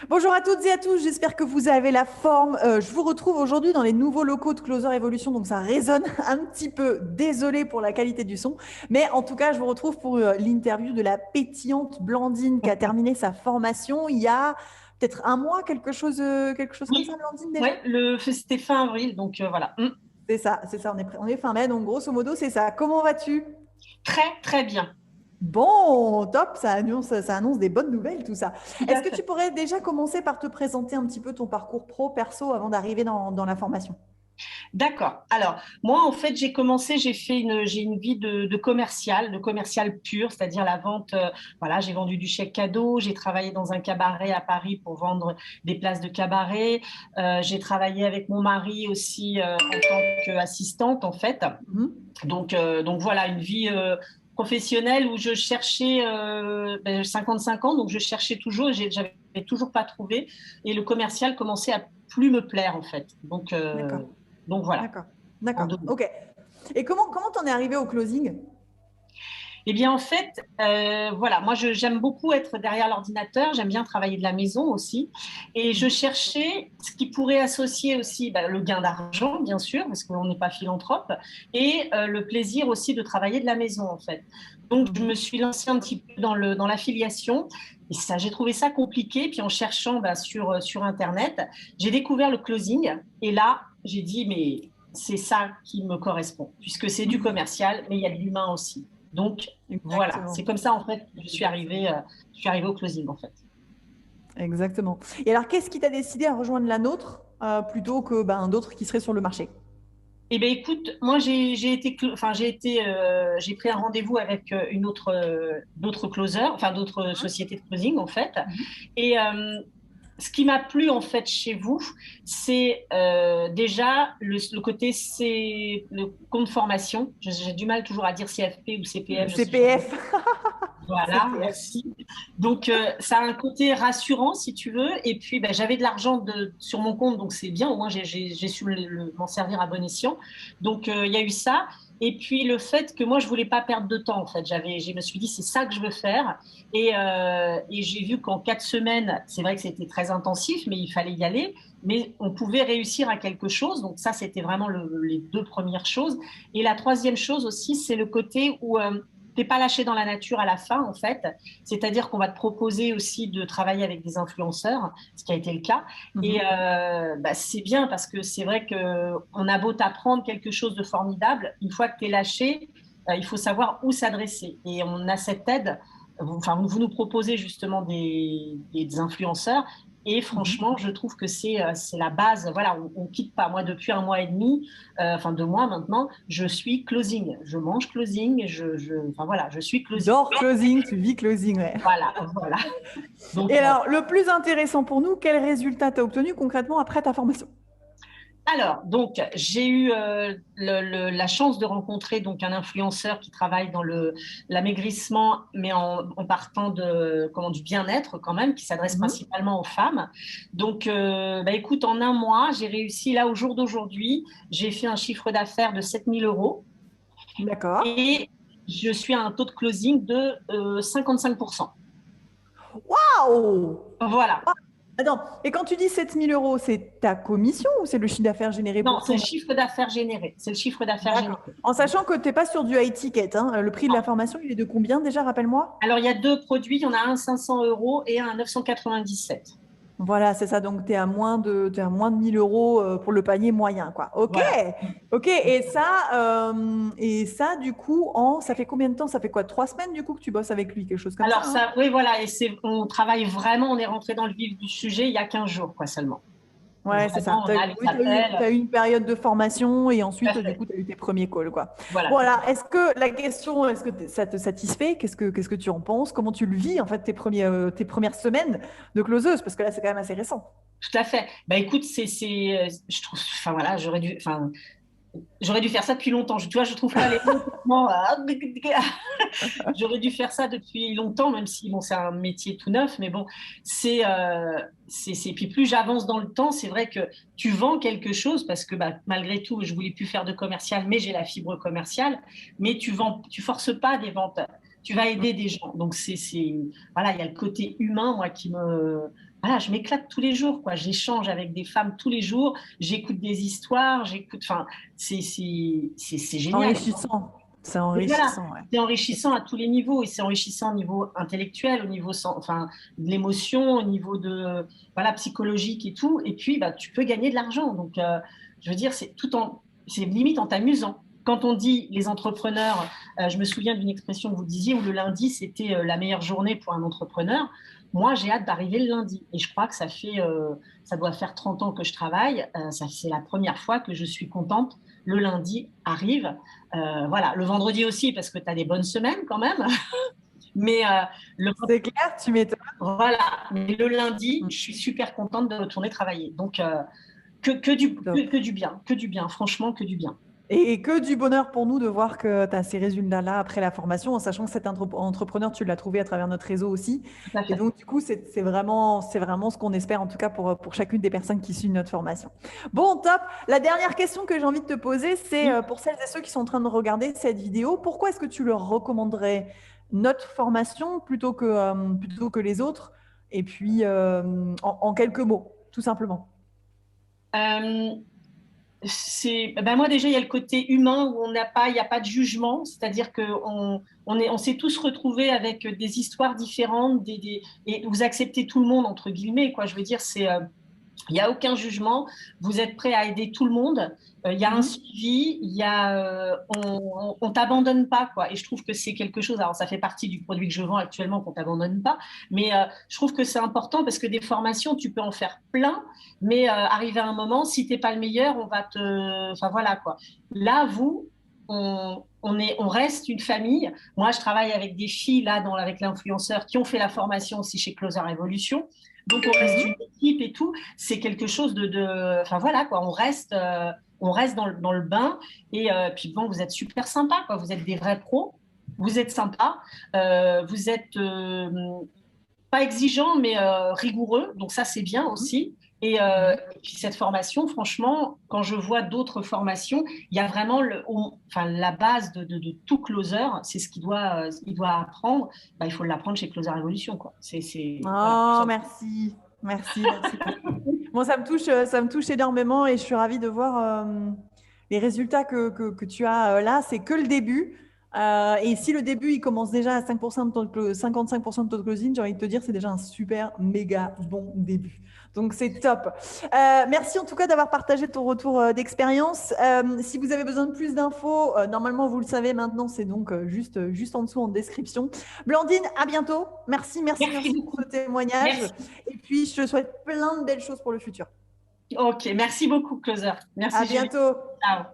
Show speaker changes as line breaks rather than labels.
Bonjour à toutes et à tous, j'espère que vous avez la forme. Je vous retrouve aujourd'hui dans les nouveaux locaux de Closer Evolution, donc ça résonne un petit peu. Désolée pour la qualité du son, mais en tout cas, je vous retrouve pour l'interview de la pétillante Blandine qui a terminé sa formation il y a peut-être un mois, quelque chose comme ça,
Oui,
Blandine déjà?
ouais, c'était fin avril, donc voilà.
C'est ça, on est fin mai, donc grosso modo, c'est ça. Comment vas-tu?
Très, très bien.
Bon, top, ça annonce des bonnes nouvelles, tout ça.
Tout
Est-ce
à
que tu
fait.
pourrais déjà commencer par te présenter un petit peu ton parcours pro, perso, avant d'arriver dans la formation?
D'accord. Alors, moi, en fait, j'ai une vie de commercial pur, c'est-à-dire la vente. Voilà, j'ai vendu du chèque cadeau, j'ai travaillé dans un cabaret à Paris pour vendre des places de cabaret. J'ai travaillé avec mon mari aussi en tant qu'assistante, en fait.
Mhm.
Donc voilà, une vie professionnelle où je cherchais 55 ans, donc je cherchais toujours, j'avais toujours pas trouvé, et le commercial commençait à plus me plaire en fait.
D'accord,
Donc voilà,
d'accord,
en
d'accord.
deux mots.
Ok. Et comment t'en es arrivé au closing?
Eh bien, en fait, voilà, j'aime beaucoup être derrière l'ordinateur, j'aime bien travailler de la maison aussi. Et je
Mhm.
cherchais ce qui pourrait associer aussi le gain d'argent, bien sûr, parce qu'on n'est pas philanthrope, et le plaisir aussi de travailler de la maison, en fait. Donc, je me
Mhm.
suis lancée un petit peu dans l'affiliation. Et ça, j'ai trouvé ça compliqué. Puis en cherchant sur Internet, j'ai découvert le closing. Et là, j'ai dit, mais c'est ça qui me correspond, puisque c'est du commercial, mais il y a de l'humain aussi. Donc, voilà, c'est
Exactement.
comme ça en fait que
Exactement.
je suis arrivée au closing en fait.
Exactement. Et alors, qu'est-ce qui t'a décidé à rejoindre la nôtre plutôt que d'autres qui seraient sur le marché?
Eh bien, écoute, moi j'ai pris un rendez-vous avec d'autres closers, enfin d'autres sociétés de closing en fait.
Mhm.
Et ce qui m'a plu en fait chez vous, c'est déjà le côté c'est le compte formation. J'ai du mal toujours à dire CFP ou
Le
CPF, je sais jamais.
CPF.
Voilà,
CPF.
merci. Donc, ça a un côté rassurant, si tu veux. Et puis, ben, j'avais de l'argent sur mon compte, donc c'est bien. Au moins, j'ai su m'en servir à bon escient. Donc, il y a eu ça. Et puis, le fait que moi, je voulais pas perdre de temps, en fait. Je me suis dit, c'est ça que je veux faire. Et j'ai vu qu'en 4 semaines, c'est vrai que c'était très intensif, mais il fallait y aller. Mais on pouvait réussir à quelque chose. Donc, ça, c'était vraiment les deux premières choses. Et la troisième chose aussi, c'est le côté où t'es pas lâché dans la nature à la fin, en fait. C'est-à-dire qu'on va te proposer aussi de travailler avec des influenceurs, ce qui a été le cas. Et
Mhm.
c'est bien parce que c'est vrai qu'on a beau t'apprendre quelque chose de formidable, une fois que tu es lâché, il faut savoir où s'adresser. Et on a cette aide. Enfin, vous nous proposez justement des influenceurs. Et
Mhm.
franchement, je trouve que c'est la base. Voilà, on quitte pas. Moi, depuis un mois et demi, enfin 2 mois maintenant, je suis closing. Je mange closing. Enfin voilà, je suis
Tu
closing.
dors closing, tu vis closing, ouais.
Voilà, voilà.
Et
Donc,
alors, le plus intéressant pour nous, quel résultat tu as obtenu concrètement après ta formation?
donc j'ai eu la chance de rencontrer donc un influenceur qui travaille dans l'amaigrissement, mais en partant du bien-être quand même, qui s'adresse
Mhm.
principalement aux femmes. Donc, écoute, en un mois, j'ai réussi là au jour d'aujourd'hui, j'ai fait un chiffre d'affaires de 7 000 €
D'accord.
et je suis à un taux de closing de 55%.
Waouh!
Voilà.
Attends, et quand tu dis 7 000 euros, c'est ta commission ou c'est le chiffre d'affaires généré
Non,
pour
c'est le
toi?
chiffre d'affaires généré. C'est le chiffre d'affaires généré.
D'accord. En sachant que tu n'es pas sur du high ticket, hein. Le prix de la
Non.
formation, il est de combien déjà, rappelle-moi?
Alors, il y a deux produits. Il y en a un 500 € et un 997.
Voilà, c'est ça. Donc, t'es à moins de 1 000 euros pour le panier moyen, quoi. OK.
Voilà.
OK. Et ça, du coup, ça fait combien de temps? Ça fait quoi? 3 semaines, du coup, que tu bosses avec lui? Quelque chose comme ça,
Alors,
hein?
ça, oui, voilà. Et on travaille vraiment, on est rentré dans le vif du sujet il y a 15 jours, quoi, seulement.
Ouais, c'est ça.
Vraiment, on a les
Oui,
appels.
t'as eu une période de formation et
Tout à
ensuite, du
fait.
coup, tu as eu tes premiers calls, quoi.
Voilà, tout à
Voilà.
fait.
Est-ce que ça te satisfait? Qu'est-ce que tu en penses? Comment tu le vis, en fait, tes premières semaines de closeuse? Parce que là, c'est quand même assez récent.
Tout à fait. Bah, écoute, je trouve, enfin, voilà, j'aurais dû faire ça depuis longtemps. Tu vois, je trouve pas les mots tellement, j'aurais dû faire ça depuis longtemps, même si bon, c'est un métier tout neuf, mais bon, puis plus j'avance dans le temps, c'est vrai que tu vends quelque chose parce que malgré tout, je voulais plus faire de commercial, mais j'ai la fibre commerciale, mais tu forces pas des ventes. tu vas aider des gens. Donc, voilà, il y a le côté humain, moi, voilà, je m'éclate tous les jours, quoi. J'échange avec des femmes tous les jours, j'écoute des histoires, enfin, c'est génial.
Enrichissant. C'est
Et voilà,
enrichissant, ouais.
c'est enrichissant à tous les niveaux, et c'est enrichissant au niveau intellectuel, au niveau enfin, de l'émotion, au niveau de, voilà, psychologique et tout. Et puis, bah, tu peux gagner de l'argent. Donc, je veux dire, c'est limite en t'amusant. Quand on dit les entrepreneurs, je me souviens d'une expression que vous disiez où le lundi, c'était la meilleure journée pour un entrepreneur. Moi, j'ai hâte d'arriver le lundi. Et je crois que ça doit faire 30 ans que je travaille. C'est la première fois que je suis contente. Le lundi arrive. Voilà, le vendredi aussi, parce que tu as des bonnes semaines quand même. Mais
c'est clair, tu m'étonnes.
Voilà, mais le lundi, je suis super contente de retourner travailler. Donc, que du bien, franchement, que du bien.
Et que du bonheur pour nous de voir que tu as ces résultats-là après la formation, en sachant que cet entrepreneur, tu l'as trouvé à travers notre réseau aussi. Et donc, du coup, c'est vraiment ce qu'on espère, en tout cas, pour chacune des personnes qui suivent notre formation. Bon, top. La dernière question que j'ai envie de te poser, c'est pour celles et ceux qui sont en train de regarder cette vidéo, pourquoi est-ce que tu leur recommanderais notre formation plutôt que les autres? Et puis, en quelques mots, tout simplement.
Ben moi déjà il y a le côté humain où il n'y a pas de jugement, c'est-à-dire que on s'est tous retrouvés avec des histoires différentes, et vous acceptez tout le monde entre guillemets, quoi. Je veux dire, il n'y a aucun jugement, vous êtes prêt à aider tout le monde, il y a un suivi, on t'abandonne pas, quoi. Et je trouve que c'est quelque chose, alors ça fait partie du produit que je vends actuellement, qu'on t'abandonne pas, mais je trouve que c'est important parce que des formations, tu peux en faire plein, mais arrivé à un moment, si t'es pas le meilleur, enfin voilà, quoi. Là, on reste une famille. Moi, je travaille avec des filles là, avec l'influenceur, qui ont fait la formation aussi chez Closer Evolution. Donc, on reste une équipe et tout. C'est quelque chose enfin voilà, quoi. On reste dans le bain. Et puis bon, vous êtes super sympa, quoi. Vous êtes des vrais pros. Vous êtes sympa. Vous êtes pas exigeant, mais rigoureux. Donc ça, c'est bien aussi. Et puis cette formation, franchement, quand je vois d'autres formations, il y a vraiment la base de tout closer, c'est ce il doit apprendre. Bah, il faut l'apprendre chez Closer Evolution, quoi.
Voilà, merci. Merci. Bon, ça me touche énormément et je suis ravie de voir les résultats que tu as là. C'est que le début. Et si le début, il commence déjà à 55% de taux de closing, j'ai envie de te dire, c'est déjà un super, méga bon début. Donc, c'est top. Merci en tout cas d'avoir partagé ton retour d'expérience. Si vous avez besoin de plus d'infos, normalement, vous le savez maintenant, c'est donc juste en dessous en description. Blandine, à bientôt. Merci pour ce témoignage. Merci. Et puis, je te souhaite plein de belles choses pour le futur.
Ok, merci beaucoup, Closer. Merci.
À bientôt.
Ciao.